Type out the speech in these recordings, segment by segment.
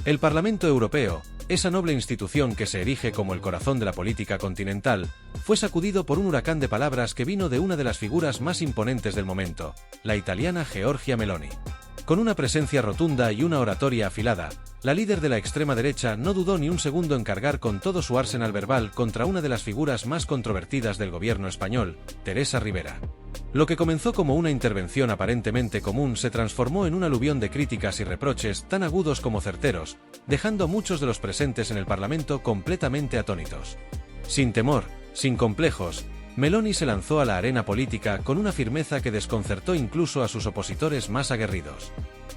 El Parlamento Europeo, esa noble institución que se erige como el corazón de la política continental, fue sacudido por un huracán de palabras que vino de una de las figuras más imponentes del momento, la italiana Giorgia Meloni. Con una presencia rotunda y una oratoria afilada, la líder de la extrema derecha no dudó ni un segundo en cargar con todo su arsenal verbal contra una de las figuras más controvertidas del gobierno español, Teresa Rivera. Lo que comenzó como una intervención aparentemente común se transformó en un aluvión de críticas y reproches tan agudos como certeros, dejando a muchos de los presentes en el Parlamento completamente atónitos. Sin temor, sin complejos, Meloni se lanzó a la arena política con una firmeza que desconcertó incluso a sus opositores más aguerridos.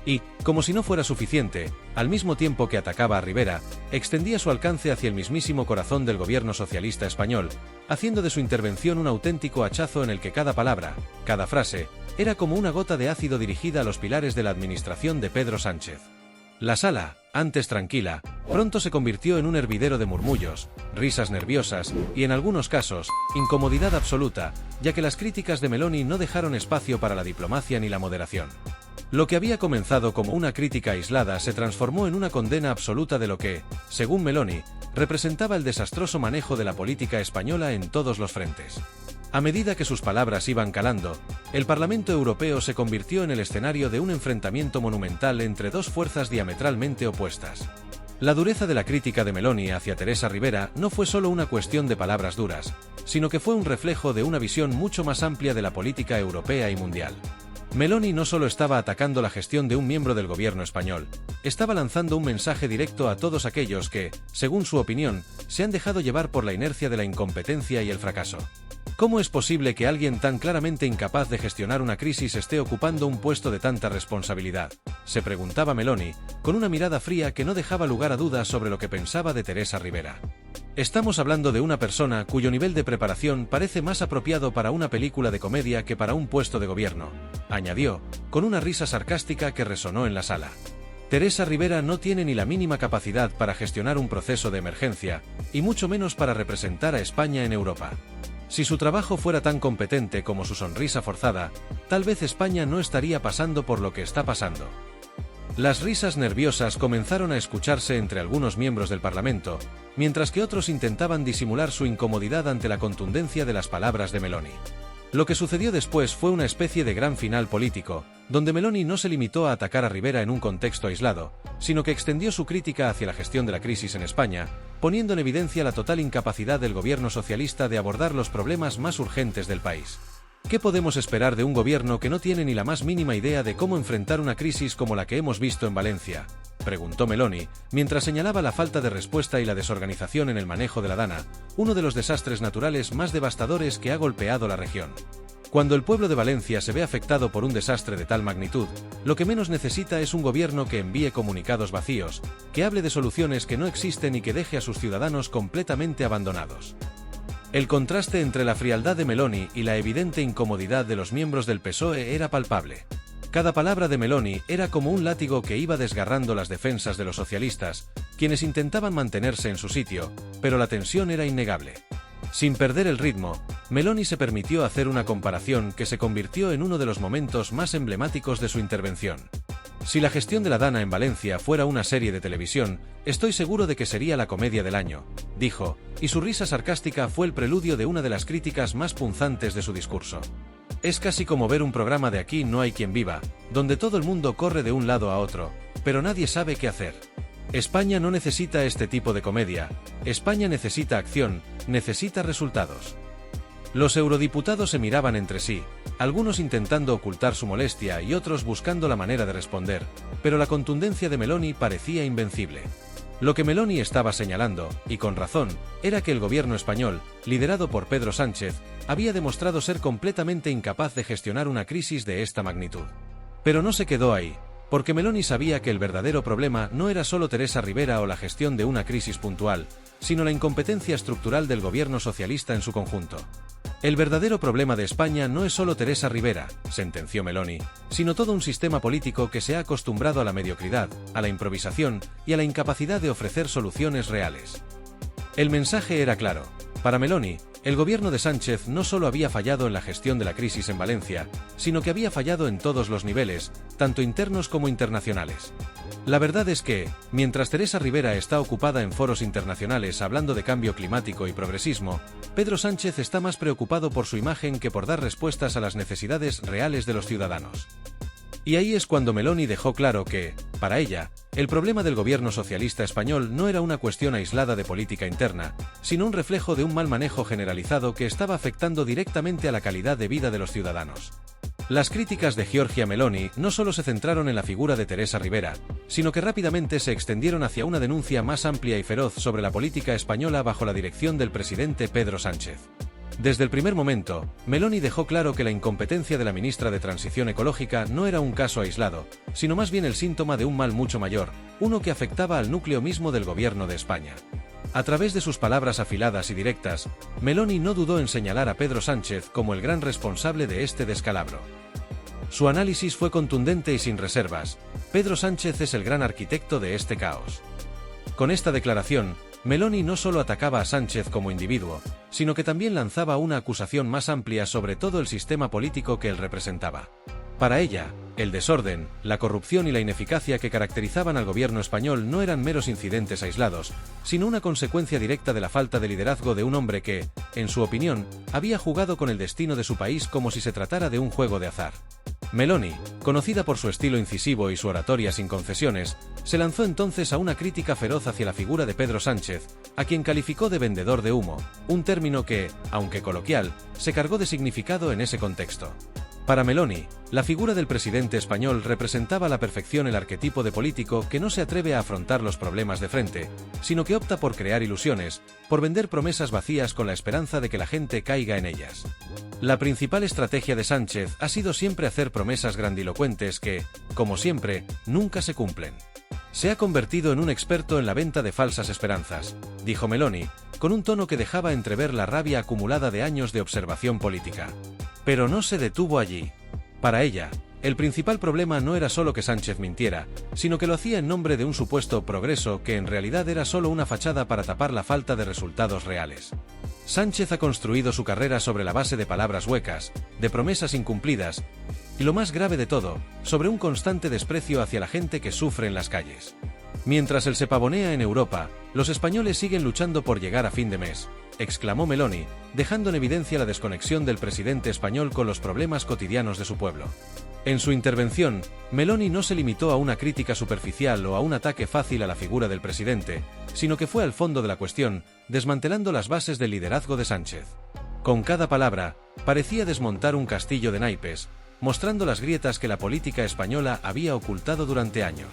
Y, como si no fuera suficiente, al mismo tiempo que atacaba a Rivera, extendía su alcance hacia el mismísimo corazón del gobierno socialista español, haciendo de su intervención un auténtico hachazo en el que cada palabra, cada frase, era como una gota de ácido dirigida a los pilares de la administración de Pedro Sánchez. La sala, antes tranquila, pronto se convirtió en un hervidero de murmullos, risas nerviosas y, en algunos casos, incomodidad absoluta, ya que las críticas de Meloni no dejaron espacio para la diplomacia ni la moderación. Lo que había comenzado como una crítica aislada se transformó en una condena absoluta de lo que, según Meloni, representaba el desastroso manejo de la política española en todos los frentes. A medida que sus palabras iban calando, el Parlamento Europeo se convirtió en el escenario de un enfrentamiento monumental entre dos fuerzas diametralmente opuestas. La dureza de la crítica de Meloni hacia Teresa Rivera no fue solo una cuestión de palabras duras, sino que fue un reflejo de una visión mucho más amplia de la política europea y mundial. Meloni no solo estaba atacando la gestión de un miembro del gobierno español, estaba lanzando un mensaje directo a todos aquellos que, según su opinión, se han dejado llevar por la inercia de la incompetencia y el fracaso. ¿Cómo es posible que alguien tan claramente incapaz de gestionar una crisis esté ocupando un puesto de tanta responsabilidad?, se preguntaba Meloni, con una mirada fría que no dejaba lugar a dudas sobre lo que pensaba de Teresa Rivera. Estamos hablando de una persona cuyo nivel de preparación parece más apropiado para una película de comedia que para un puesto de gobierno, añadió, con una risa sarcástica que resonó en la sala. Teresa Rivera no tiene ni la mínima capacidad para gestionar un proceso de emergencia, y mucho menos para representar a España en Europa. Si su trabajo fuera tan competente como su sonrisa forzada, tal vez España no estaría pasando por lo que está pasando. Las risas nerviosas comenzaron a escucharse entre algunos miembros del Parlamento, mientras que otros intentaban disimular su incomodidad ante la contundencia de las palabras de Meloni. Lo que sucedió después fue una especie de gran final político, donde Meloni no se limitó a atacar a Rivera en un contexto aislado, sino que extendió su crítica hacia la gestión de la crisis en España, poniendo en evidencia la total incapacidad del gobierno socialista de abordar los problemas más urgentes del país. ¿Qué podemos esperar de un gobierno que no tiene ni la más mínima idea de cómo enfrentar una crisis como la que hemos visto en Valencia?, preguntó Meloni, mientras señalaba la falta de respuesta y la desorganización en el manejo de la Dana, uno de los desastres naturales más devastadores que ha golpeado la región. Cuando el pueblo de Valencia se ve afectado por un desastre de tal magnitud, lo que menos necesita es un gobierno que envíe comunicados vacíos, que hable de soluciones que no existen y que deje a sus ciudadanos completamente abandonados. El contraste entre la frialdad de Meloni y la evidente incomodidad de los miembros del PSOE era palpable. Cada palabra de Meloni era como un látigo que iba desgarrando las defensas de los socialistas, quienes intentaban mantenerse en su sitio, pero la tensión era innegable. Sin perder el ritmo, Meloni se permitió hacer una comparación que se convirtió en uno de los momentos más emblemáticos de su intervención. Si la gestión de la Dana en Valencia fuera una serie de televisión, estoy seguro de que sería la comedia del año, dijo, y su risa sarcástica fue el preludio de una de las críticas más punzantes de su discurso. Es casi como ver un programa de Aquí no hay quien viva, donde todo el mundo corre de un lado a otro, pero nadie sabe qué hacer. España no necesita este tipo de comedia, España necesita acción, necesita resultados. Los eurodiputados se miraban entre sí, algunos intentando ocultar su molestia y otros buscando la manera de responder, pero la contundencia de Meloni parecía invencible. Lo que Meloni estaba señalando, y con razón, era que el gobierno español, liderado por Pedro Sánchez, había demostrado ser completamente incapaz de gestionar una crisis de esta magnitud. Pero no se quedó ahí, porque Meloni sabía que el verdadero problema no era solo Teresa Rivera o la gestión de una crisis puntual, sino la incompetencia estructural del gobierno socialista en su conjunto. El verdadero problema de España no es solo Teresa Rivera, sentenció Meloni, sino todo un sistema político que se ha acostumbrado a la mediocridad, a la improvisación y a la incapacidad de ofrecer soluciones reales. El mensaje era claro. Para Meloni, el gobierno de Sánchez no solo había fallado en la gestión de la crisis en Valencia, sino que había fallado en todos los niveles, tanto internos como internacionales. La verdad es que, mientras Teresa Rivera está ocupada en foros internacionales hablando de cambio climático y progresismo, Pedro Sánchez está más preocupado por su imagen que por dar respuestas a las necesidades reales de los ciudadanos. Y ahí es cuando Meloni dejó claro que, para ella, el problema del gobierno socialista español no era una cuestión aislada de política interna, sino un reflejo de un mal manejo generalizado que estaba afectando directamente a la calidad de vida de los ciudadanos. Las críticas de Giorgia Meloni no solo se centraron en la figura de Teresa Rivera, sino que rápidamente se extendieron hacia una denuncia más amplia y feroz sobre la política española bajo la dirección del presidente Pedro Sánchez. Desde el primer momento, Meloni dejó claro que la incompetencia de la ministra de Transición Ecológica no era un caso aislado, sino más bien el síntoma de un mal mucho mayor, uno que afectaba al núcleo mismo del gobierno de España. A través de sus palabras afiladas y directas, Meloni no dudó en señalar a Pedro Sánchez como el gran responsable de este descalabro. Su análisis fue contundente y sin reservas: Pedro Sánchez es el gran arquitecto de este caos. Con esta declaración, Meloni no solo atacaba a Sánchez como individuo, sino que también lanzaba una acusación más amplia sobre todo el sistema político que él representaba. Para ella, el desorden, la corrupción y la ineficacia que caracterizaban al gobierno español no eran meros incidentes aislados, sino una consecuencia directa de la falta de liderazgo de un hombre que, en su opinión, había jugado con el destino de su país como si se tratara de un juego de azar. Meloni, conocida por su estilo incisivo y su oratoria sin concesiones, se lanzó entonces a una crítica feroz hacia la figura de Pedro Sánchez, a quien calificó de vendedor de humo, un término que, aunque coloquial, se cargó de significado en ese contexto. Para Meloni, la figura del presidente español representaba a la perfección el arquetipo de político que no se atreve a afrontar los problemas de frente, sino que opta por crear ilusiones, por vender promesas vacías con la esperanza de que la gente caiga en ellas. La principal estrategia de Sánchez ha sido siempre hacer promesas grandilocuentes que, como siempre, nunca se cumplen. Se ha convertido en un experto en la venta de falsas esperanzas, dijo Meloni, con un tono que dejaba entrever la rabia acumulada de años de observación política. Pero no se detuvo allí. Para ella, el principal problema no era solo que Sánchez mintiera, sino que lo hacía en nombre de un supuesto progreso que en realidad era solo una fachada para tapar la falta de resultados reales. Sánchez ha construido su carrera sobre la base de palabras huecas, de promesas incumplidas, y lo más grave de todo, sobre un constante desprecio hacia la gente que sufre en las calles. Mientras él se pavonea en Europa, los españoles siguen luchando por llegar a fin de mes, exclamó Meloni, dejando en evidencia la desconexión del presidente español con los problemas cotidianos de su pueblo. En su intervención, Meloni no se limitó a una crítica superficial o a un ataque fácil a la figura del presidente, sino que fue al fondo de la cuestión, desmantelando las bases del liderazgo de Sánchez. Con cada palabra, parecía desmontar un castillo de naipes, mostrando las grietas que la política española había ocultado durante años.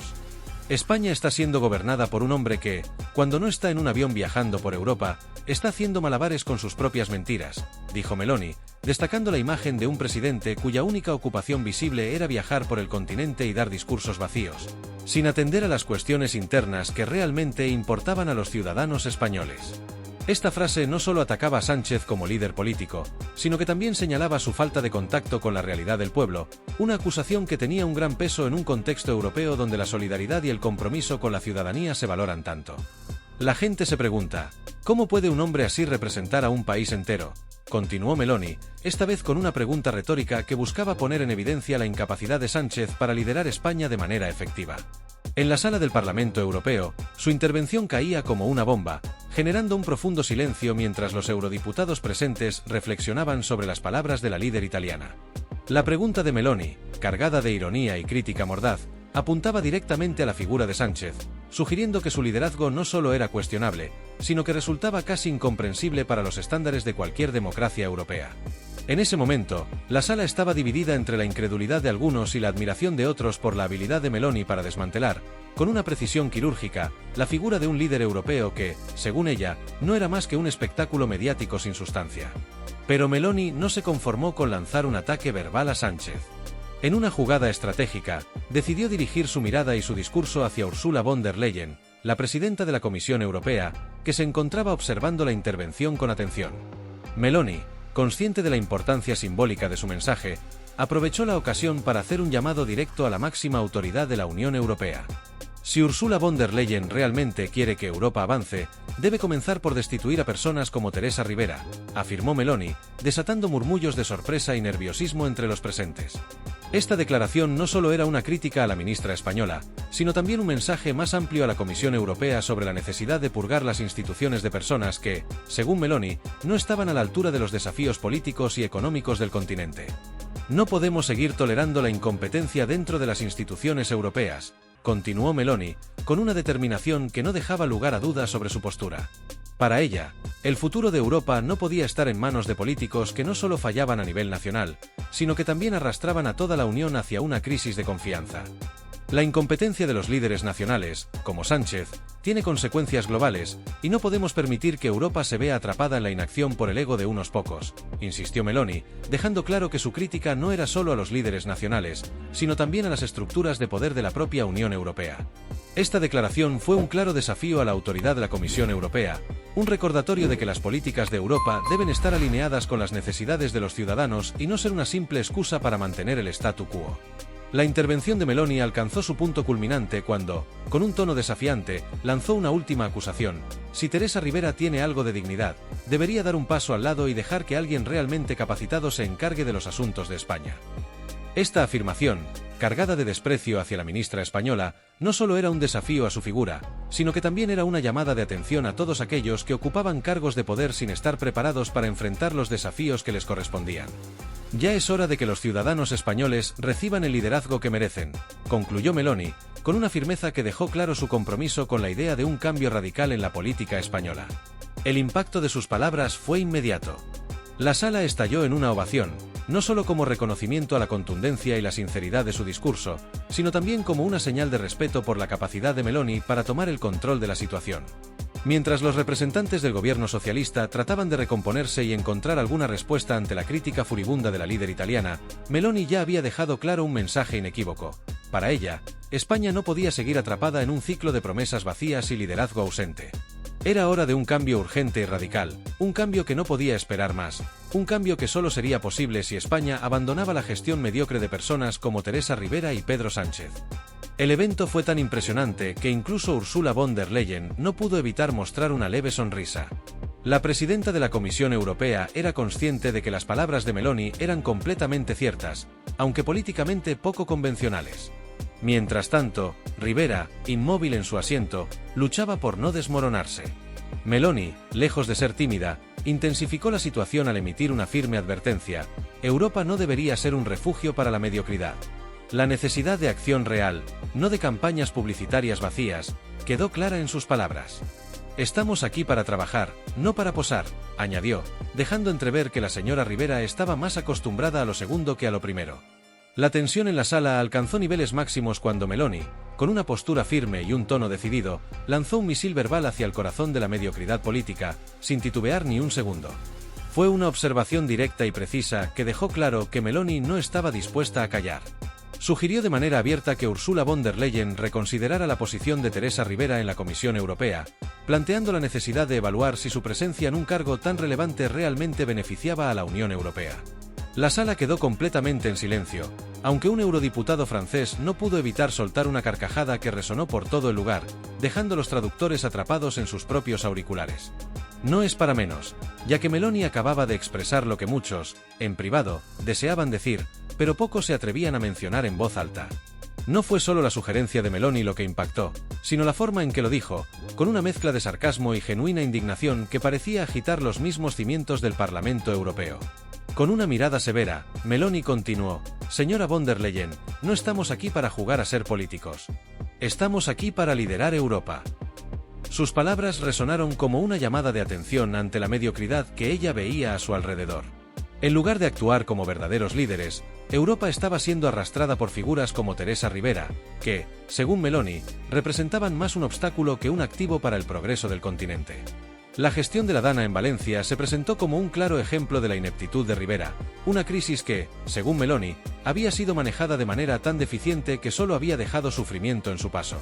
España está siendo gobernada por un hombre que, cuando no está en un avión viajando por Europa, está haciendo malabares con sus propias mentiras, dijo Meloni, destacando la imagen de un presidente cuya única ocupación visible era viajar por el continente y dar discursos vacíos, sin atender a las cuestiones internas que realmente importaban a los ciudadanos españoles. Esta frase no solo atacaba a Sánchez como líder político, sino que también señalaba su falta de contacto con la realidad del pueblo, una acusación que tenía un gran peso en un contexto europeo donde la solidaridad y el compromiso con la ciudadanía se valoran tanto. La gente se pregunta, ¿cómo puede un hombre así representar a un país entero?, continuó Meloni, esta vez con una pregunta retórica que buscaba poner en evidencia la incapacidad de Sánchez para liderar España de manera efectiva. En la sala del Parlamento Europeo, su intervención caía como una bomba, generando un profundo silencio mientras los eurodiputados presentes reflexionaban sobre las palabras de la líder italiana. La pregunta de Meloni, cargada de ironía y crítica mordaz, apuntaba directamente a la figura de Sánchez, sugiriendo que su liderazgo no solo era cuestionable, sino que resultaba casi incomprensible para los estándares de cualquier democracia europea. En ese momento, la sala estaba dividida entre la incredulidad de algunos y la admiración de otros por la habilidad de Meloni para desmantelar, con una precisión quirúrgica, la figura de un líder europeo que, según ella, no era más que un espectáculo mediático sin sustancia. Pero Meloni no se conformó con lanzar un ataque verbal a Sánchez. En una jugada estratégica, decidió dirigir su mirada y su discurso hacia Ursula von der Leyen, la presidenta de la Comisión Europea, que se encontraba observando la intervención con atención. Meloni, consciente de la importancia simbólica de su mensaje, aprovechó la ocasión para hacer un llamado directo a la máxima autoridad de la Unión Europea. Si Ursula von der Leyen realmente quiere que Europa avance, debe comenzar por destituir a personas como Teresa Rivera, afirmó Meloni, desatando murmullos de sorpresa y nerviosismo entre los presentes. Esta declaración no solo era una crítica a la ministra española, sino también un mensaje más amplio a la Comisión Europea sobre la necesidad de purgar las instituciones de personas que, según Meloni, no estaban a la altura de los desafíos políticos y económicos del continente. No podemos seguir tolerando la incompetencia dentro de las instituciones europeas, continuó Meloni, con una determinación que no dejaba lugar a dudas sobre su postura. Para ella, el futuro de Europa no podía estar en manos de políticos que no solo fallaban a nivel nacional, sino que también arrastraban a toda la Unión hacia una crisis de confianza. La incompetencia de los líderes nacionales, como Sánchez, tiene consecuencias globales, y no podemos permitir que Europa se vea atrapada en la inacción por el ego de unos pocos, insistió Meloni, dejando claro que su crítica no era solo a los líderes nacionales, sino también a las estructuras de poder de la propia Unión Europea. Esta declaración fue un claro desafío a la autoridad de la Comisión Europea, un recordatorio de que las políticas de Europa deben estar alineadas con las necesidades de los ciudadanos y no ser una simple excusa para mantener el statu quo. La intervención de Meloni alcanzó su punto culminante cuando, con un tono desafiante, lanzó una última acusación: si Teresa Rivera tiene algo de dignidad, debería dar un paso al lado y dejar que alguien realmente capacitado se encargue de los asuntos de España. Esta afirmación, cargada de desprecio hacia la ministra española, no solo era un desafío a su figura, sino que también era una llamada de atención a todos aquellos que ocupaban cargos de poder sin estar preparados para enfrentar los desafíos que les correspondían. Ya es hora de que los ciudadanos españoles reciban el liderazgo que merecen, concluyó Meloni, con una firmeza que dejó claro su compromiso con la idea de un cambio radical en la política española. El impacto de sus palabras fue inmediato. La sala estalló en una ovación, no solo como reconocimiento a la contundencia y la sinceridad de su discurso, sino también como una señal de respeto por la capacidad de Meloni para tomar el control de la situación. Mientras los representantes del gobierno socialista trataban de recomponerse y encontrar alguna respuesta ante la crítica furibunda de la líder italiana, Meloni ya había dejado claro un mensaje inequívoco. Para ella, España no podía seguir atrapada en un ciclo de promesas vacías y liderazgo ausente. Era hora de un cambio urgente y radical, un cambio que no podía esperar más, un cambio que solo sería posible si España abandonaba la gestión mediocre de personas como Teresa Rivera y Pedro Sánchez. El evento fue tan impresionante que incluso Ursula von der Leyen no pudo evitar mostrar una leve sonrisa. La presidenta de la Comisión Europea era consciente de que las palabras de Meloni eran completamente ciertas, aunque políticamente poco convencionales. Mientras tanto, Rivera, inmóvil en su asiento, luchaba por no desmoronarse. Meloni, lejos de ser tímida, intensificó la situación al emitir una firme advertencia: Europa no debería ser un refugio para la mediocridad. La necesidad de acción real, no de campañas publicitarias vacías, quedó clara en sus palabras. Estamos aquí para trabajar, no para posar, añadió, dejando entrever que la señora Rivera estaba más acostumbrada a lo segundo que a lo primero. La tensión en la sala alcanzó niveles máximos cuando Meloni, con una postura firme y un tono decidido, lanzó un misil verbal hacia el corazón de la mediocridad política, sin titubear ni un segundo. Fue una observación directa y precisa que dejó claro que Meloni no estaba dispuesta a callar. Sugirió de manera abierta que Ursula von der Leyen reconsiderara la posición de Teresa Rivera en la Comisión Europea, planteando la necesidad de evaluar si su presencia en un cargo tan relevante realmente beneficiaba a la Unión Europea. La sala quedó completamente en silencio, aunque un eurodiputado francés no pudo evitar soltar una carcajada que resonó por todo el lugar, dejando los traductores atrapados en sus propios auriculares. No es para menos, ya que Meloni acababa de expresar lo que muchos, en privado, deseaban decir, pero pocos se atrevían a mencionar en voz alta. No fue solo la sugerencia de Meloni lo que impactó, sino la forma en que lo dijo, con una mezcla de sarcasmo y genuina indignación que parecía agitar los mismos cimientos del Parlamento Europeo. Con una mirada severa, Meloni continuó: señora von der Leyen, no estamos aquí para jugar a ser políticos. Estamos aquí para liderar Europa. Sus palabras resonaron como una llamada de atención ante la mediocridad que ella veía a su alrededor. En lugar de actuar como verdaderos líderes, Europa estaba siendo arrastrada por figuras como Teresa Rivera, que, según Meloni, representaban más un obstáculo que un activo para el progreso del continente. La gestión de la Dana en Valencia se presentó como un claro ejemplo de la ineptitud de Rivera, una crisis que, según Meloni, había sido manejada de manera tan deficiente que solo había dejado sufrimiento en su paso.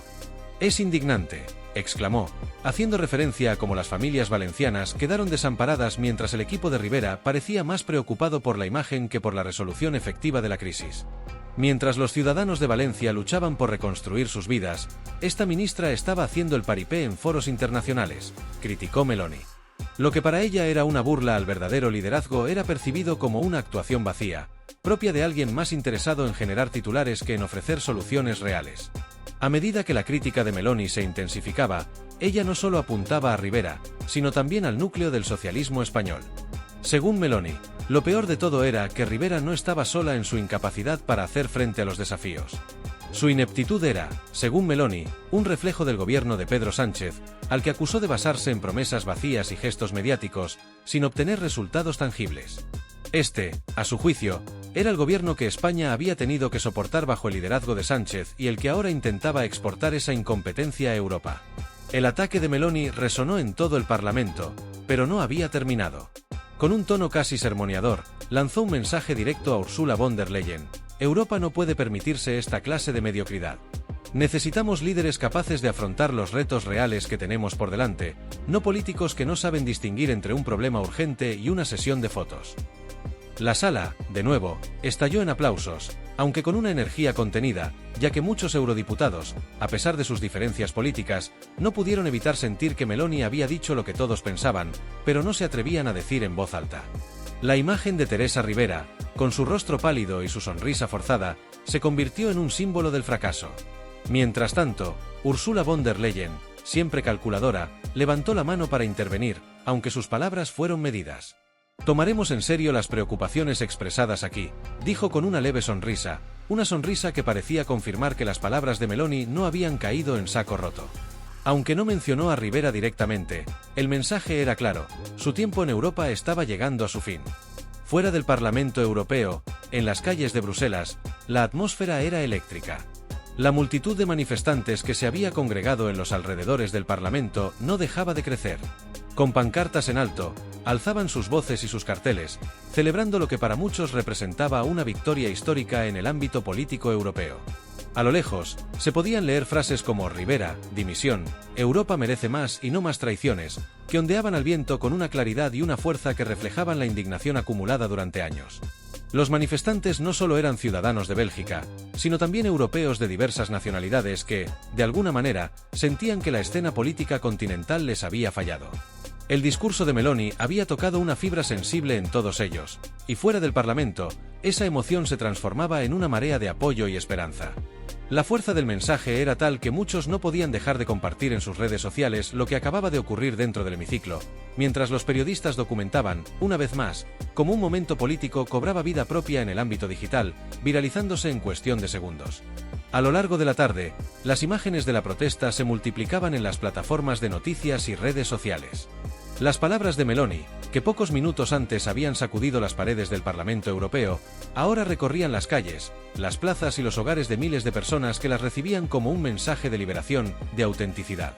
«Es indignante», exclamó, haciendo referencia a cómo las familias valencianas quedaron desamparadas mientras el equipo de Rivera parecía más preocupado por la imagen que por la resolución efectiva de la crisis. Mientras los ciudadanos de Valencia luchaban por reconstruir sus vidas, esta ministra estaba haciendo el paripé en foros internacionales, criticó Meloni. Lo que para ella era una burla al verdadero liderazgo era percibido como una actuación vacía, propia de alguien más interesado en generar titulares que en ofrecer soluciones reales. A medida que la crítica de Meloni se intensificaba, ella no solo apuntaba a Rivera, sino también al núcleo del socialismo español. Según Meloni, lo peor de todo era que Rivera no estaba sola en su incapacidad para hacer frente a los desafíos. Su ineptitud era, según Meloni, un reflejo del gobierno de Pedro Sánchez, al que acusó de basarse en promesas vacías y gestos mediáticos, sin obtener resultados tangibles. Este, a su juicio, era el gobierno que España había tenido que soportar bajo el liderazgo de Sánchez y el que ahora intentaba exportar esa incompetencia a Europa. El ataque de Meloni resonó en todo el Parlamento, pero no había terminado. Con un tono casi sermoneador, lanzó un mensaje directo a Ursula von der Leyen: Europa no puede permitirse esta clase de mediocridad. Necesitamos líderes capaces de afrontar los retos reales que tenemos por delante, no políticos que no saben distinguir entre un problema urgente y una sesión de fotos. La sala, de nuevo, estalló en aplausos, aunque con una energía contenida, ya que muchos eurodiputados, a pesar de sus diferencias políticas, no pudieron evitar sentir que Meloni había dicho lo que todos pensaban, pero no se atrevían a decir en voz alta. La imagen de Teresa Rivera, con su rostro pálido y su sonrisa forzada, se convirtió en un símbolo del fracaso. Mientras tanto, Ursula von der Leyen, siempre calculadora, levantó la mano para intervenir, aunque sus palabras fueron medidas. Tomaremos en serio las preocupaciones expresadas aquí, dijo con una leve sonrisa, una sonrisa que parecía confirmar que las palabras de Meloni no habían caído en saco roto. Aunque no mencionó a Rivera directamente, el mensaje era claro: su tiempo en Europa estaba llegando a su fin. Fuera del Parlamento Europeo, en las calles de Bruselas, la atmósfera era eléctrica. La multitud de manifestantes que se había congregado en los alrededores del Parlamento no dejaba de crecer. Con pancartas en alto, alzaban sus voces y sus carteles, celebrando lo que para muchos representaba una victoria histórica en el ámbito político europeo. A lo lejos, se podían leer frases como Rivera, dimisión, Europa merece más y no más traiciones, que ondeaban al viento con una claridad y una fuerza que reflejaban la indignación acumulada durante años. Los manifestantes no solo eran ciudadanos de Bélgica, sino también europeos de diversas nacionalidades que, de alguna manera, sentían que la escena política continental les había fallado. El discurso de Meloni había tocado una fibra sensible en todos ellos, y fuera del Parlamento, esa emoción se transformaba en una marea de apoyo y esperanza. La fuerza del mensaje era tal que muchos no podían dejar de compartir en sus redes sociales lo que acababa de ocurrir dentro del hemiciclo, mientras los periodistas documentaban, una vez más, cómo un momento político cobraba vida propia en el ámbito digital, viralizándose en cuestión de segundos. A lo largo de la tarde, las imágenes de la protesta se multiplicaban en las plataformas de noticias y redes sociales. Las palabras de Meloni, que pocos minutos antes habían sacudido las paredes del Parlamento Europeo, ahora recorrían las calles, las plazas y los hogares de miles de personas que las recibían como un mensaje de liberación, de autenticidad.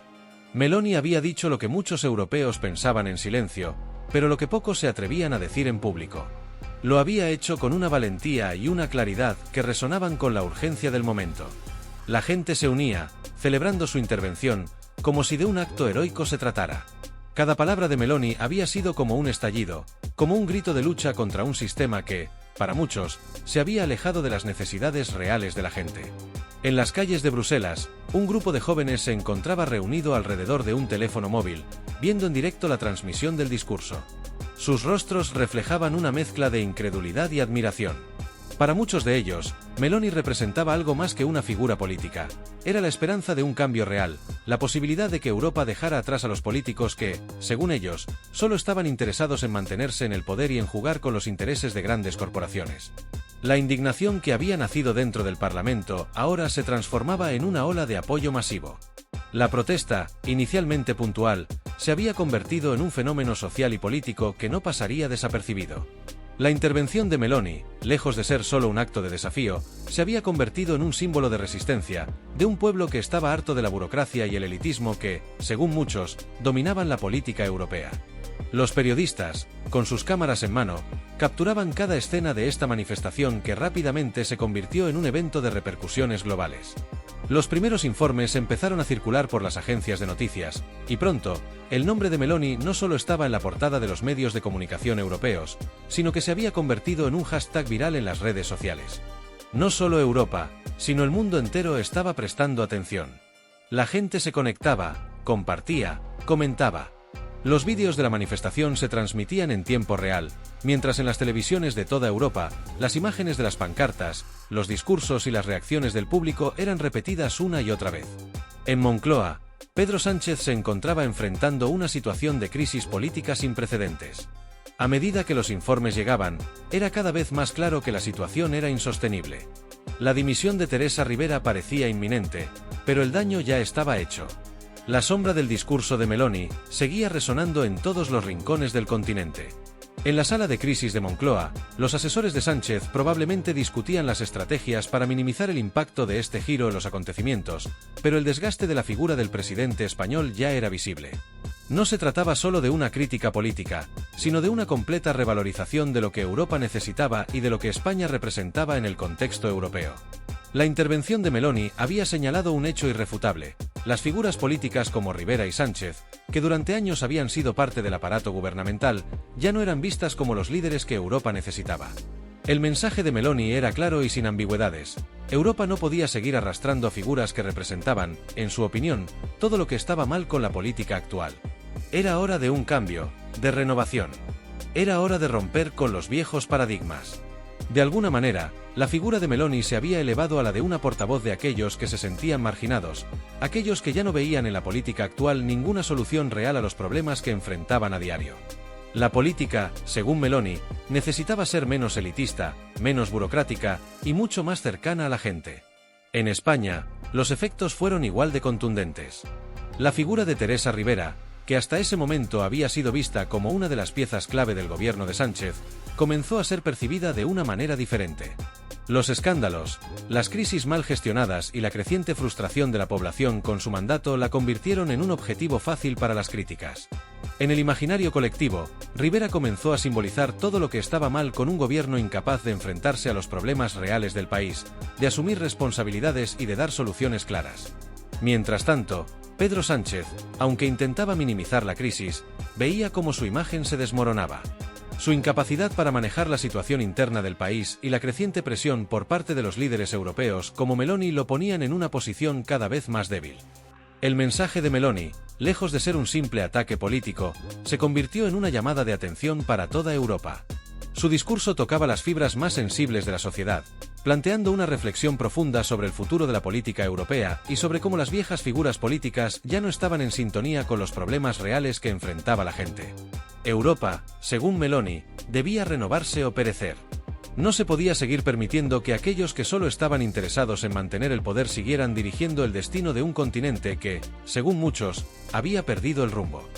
Meloni había dicho lo que muchos europeos pensaban en silencio, pero lo que pocos se atrevían a decir en público. Lo había hecho con una valentía y una claridad que resonaban con la urgencia del momento. La gente se unía, celebrando su intervención, como si de un acto heroico se tratara. Cada palabra de Meloni había sido como un estallido, como un grito de lucha contra un sistema que, para muchos, se había alejado de las necesidades reales de la gente. En las calles de Bruselas, un grupo de jóvenes se encontraba reunido alrededor de un teléfono móvil, viendo en directo la transmisión del discurso. Sus rostros reflejaban una mezcla de incredulidad y admiración. Para muchos de ellos, Meloni representaba algo más que una figura política. Era la esperanza de un cambio real, la posibilidad de que Europa dejara atrás a los políticos que, según ellos, solo estaban interesados en mantenerse en el poder y en jugar con los intereses de grandes corporaciones. La indignación que había nacido dentro del Parlamento ahora se transformaba en una ola de apoyo masivo. La protesta, inicialmente puntual, se había convertido en un fenómeno social y político que no pasaría desapercibido. La intervención de Meloni, lejos de ser solo un acto de desafío, se había convertido en un símbolo de resistencia, de un pueblo que estaba harto de la burocracia y el elitismo que, según muchos, dominaban la política europea. Los periodistas, con sus cámaras en mano, capturaban cada escena de esta manifestación que rápidamente se convirtió en un evento de repercusiones globales. Los primeros informes empezaron a circular por las agencias de noticias, y pronto, el nombre de Meloni no solo estaba en la portada de los medios de comunicación europeos, sino que se había convertido en un hashtag viral en las redes sociales. No solo Europa, sino el mundo entero estaba prestando atención. La gente se conectaba, compartía, comentaba. Los vídeos de la manifestación se transmitían en tiempo real, mientras en las televisiones de toda Europa, las imágenes de las pancartas, los discursos y las reacciones del público eran repetidas una y otra vez. En Moncloa, Pedro Sánchez se encontraba enfrentando una situación de crisis política sin precedentes. A medida que los informes llegaban, era cada vez más claro que la situación era insostenible. La dimisión de Teresa Rivera parecía inminente, pero el daño ya estaba hecho. La sombra del discurso de Meloni seguía resonando en todos los rincones del continente. En la sala de crisis de Moncloa, los asesores de Sánchez probablemente discutían las estrategias para minimizar el impacto de este giro en los acontecimientos, pero el desgaste de la figura del presidente español ya era visible. No se trataba solo de una crítica política, sino de una completa revalorización de lo que Europa necesitaba y de lo que España representaba en el contexto europeo. La intervención de Meloni había señalado un hecho irrefutable: las figuras políticas como Rivera y Sánchez, que durante años habían sido parte del aparato gubernamental, ya no eran vistas como los líderes que Europa necesitaba. El mensaje de Meloni era claro y sin ambigüedades: Europa no podía seguir arrastrando a figuras que representaban, en su opinión, todo lo que estaba mal con la política actual. Era hora de un cambio, de renovación. Era hora de romper con los viejos paradigmas. De alguna manera, la figura de Meloni se había elevado a la de una portavoz de aquellos que se sentían marginados, aquellos que ya no veían en la política actual ninguna solución real a los problemas que enfrentaban a diario. La política, según Meloni, necesitaba ser menos elitista, menos burocrática y mucho más cercana a la gente. En España, los efectos fueron igual de contundentes. La figura de Teresa Rivera, que hasta ese momento había sido vista como una de las piezas clave del gobierno de Sánchez, comenzó a ser percibida de una manera diferente. Los escándalos, las crisis mal gestionadas y la creciente frustración de la población con su mandato la convirtieron en un objetivo fácil para las críticas. En el imaginario colectivo, Rivera comenzó a simbolizar todo lo que estaba mal con un gobierno incapaz de enfrentarse a los problemas reales del país, de asumir responsabilidades y de dar soluciones claras. Mientras tanto, Pedro Sánchez, aunque intentaba minimizar la crisis, veía cómo su imagen se desmoronaba. Su incapacidad para manejar la situación interna del país y la creciente presión por parte de los líderes europeos como Meloni lo ponían en una posición cada vez más débil. El mensaje de Meloni, lejos de ser un simple ataque político, se convirtió en una llamada de atención para toda Europa. Su discurso tocaba las fibras más sensibles de la sociedad, planteando una reflexión profunda sobre el futuro de la política europea y sobre cómo las viejas figuras políticas ya no estaban en sintonía con los problemas reales que enfrentaba la gente. Europa, según Meloni, debía renovarse o perecer. No se podía seguir permitiendo que aquellos que solo estaban interesados en mantener el poder siguieran dirigiendo el destino de un continente que, según muchos, había perdido el rumbo.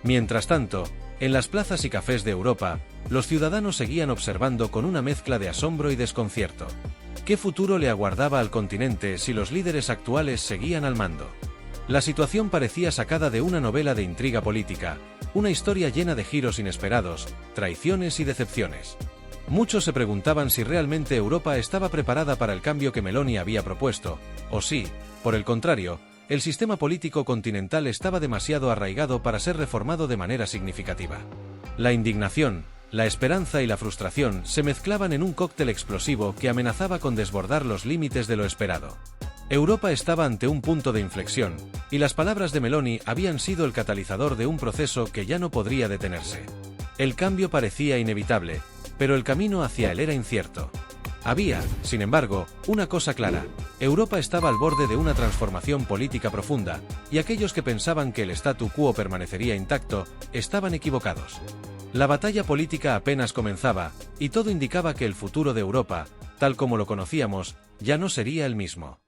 Mientras tanto, en las plazas y cafés de Europa, los ciudadanos seguían observando con una mezcla de asombro y desconcierto. ¿Qué futuro le aguardaba al continente si los líderes actuales seguían al mando? La situación parecía sacada de una novela de intriga política, una historia llena de giros inesperados, traiciones y decepciones. Muchos se preguntaban si realmente Europa estaba preparada para el cambio que Meloni había propuesto, o si, por el contrario, el sistema político continental estaba demasiado arraigado para ser reformado de manera significativa. La indignación, la esperanza y la frustración se mezclaban en un cóctel explosivo que amenazaba con desbordar los límites de lo esperado. Europa estaba ante un punto de inflexión, y las palabras de Meloni habían sido el catalizador de un proceso que ya no podría detenerse. El cambio parecía inevitable, pero el camino hacia él era incierto. Había, sin embargo, una cosa clara: Europa estaba al borde de una transformación política profunda, y aquellos que pensaban que el statu quo permanecería intacto, estaban equivocados. La batalla política apenas comenzaba, y todo indicaba que el futuro de Europa, tal como lo conocíamos, ya no sería el mismo.